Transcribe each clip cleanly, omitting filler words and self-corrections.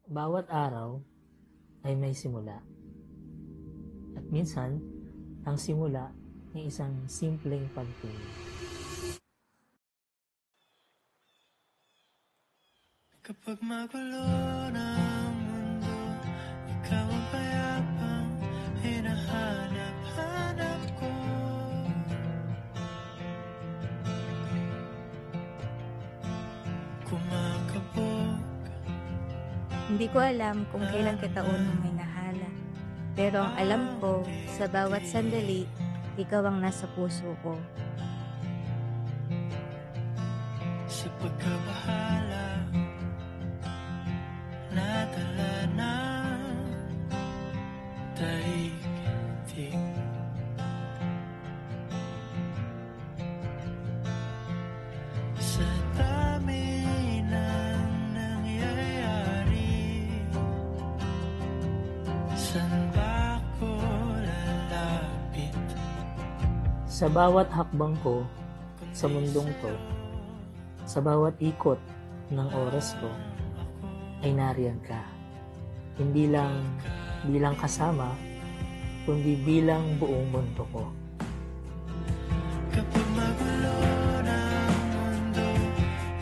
Bawat araw ay may simula. At minsan, ang simula ay isang simpleng pagtingin. Kapag magulo ng mundo, ikaw ang payapang hinahanap-hanap ko. Kumakabog. Hindi ko alam kung kailan kita unang minahala. Pero ang alam ko, sa bawat sandali, ikaw ang nasa puso ko. Sa pagkabahala, nadala na daigdig. Sa dami ng nangyayari, saan ba ako lalapit? Sa bawat hakbang ko sa mundong to, sa bawat ikot ng oras ko, ay nariyan ka. Hindi lang bilang kasama, kundi bilang buong mundo ko. Kapag magulo ng mundo,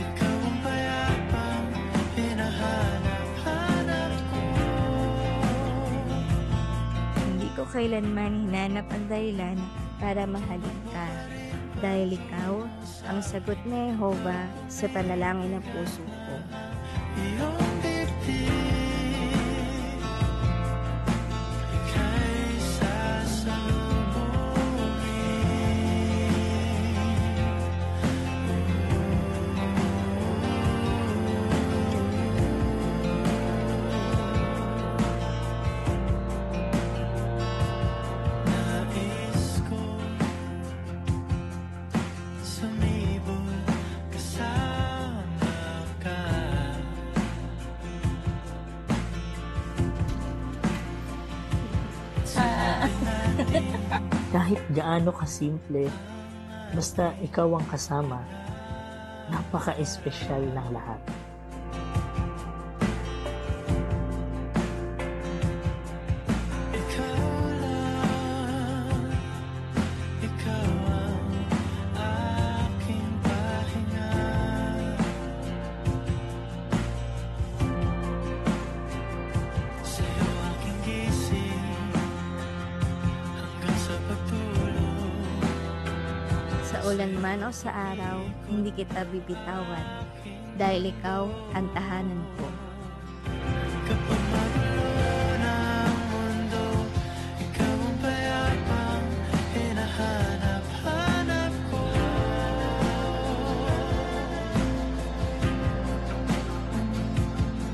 ikaw ang payapang hinahanap-hanap ko. Hindi ko kailanman hinanap ang dahilan para mahalin ka. Dahil ikaw ang sagot ni Jehovah sa panalangin ng puso ko. Iyong dibdib, ika'y sasalubungin. Nais ko sumibol kasama ka. Kahit gaano kasimple, basta ikaw ang kasama, napaka-espesyal ng lahat. Ikaw lang, ikaw ang aking pahinga. Sa'yo aking gising hanggang sa pagtulog. Sa ulan man o sa araw, hindi kita bibitawan. Dahil ikaw ang tahanan ko. Kapag magulo ng mundo, ikaw ang payapang hinahanap-hanap ko.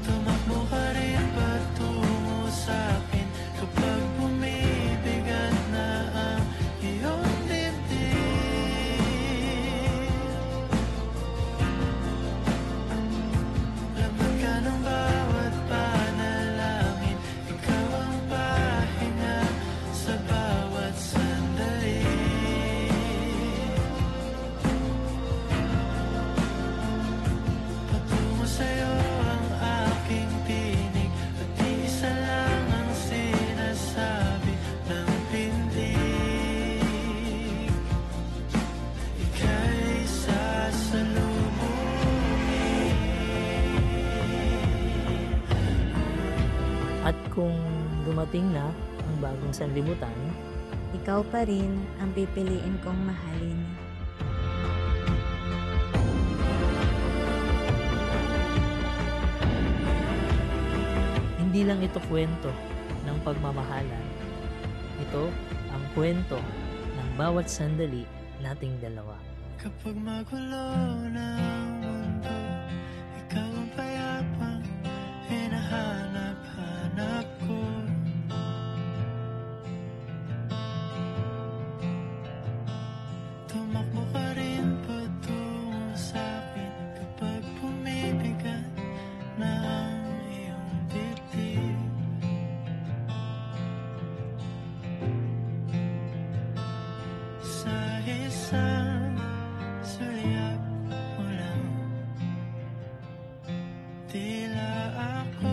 Tumakbo ka rin patungo sa'kin kapag bumibigat na ang iyong dibdib. Laman ka ng bawat panalangin, ikaw ang pahinga sa bawat sandali. Patungo sa'yo ang aking tinig, at isa lang ang sinasabi ng pindig. Ika'y sasalubungin. At kung dumating na ang bagong sanlibutan, Ikaw pa rin ang pipiliin kong mahalin. hindi lang ito kwento ng pagmamahalan. Ito ang kwento ng bawat sandali nating dalawa. Kapag magulo ng mundo, ikaw ang payapang hinahanap-hanap ko. Tumakbo ka rin patungo sa'kin kapag bumibigat na ang iyong dibdib. Sa isang sulyap mo lang, tila ako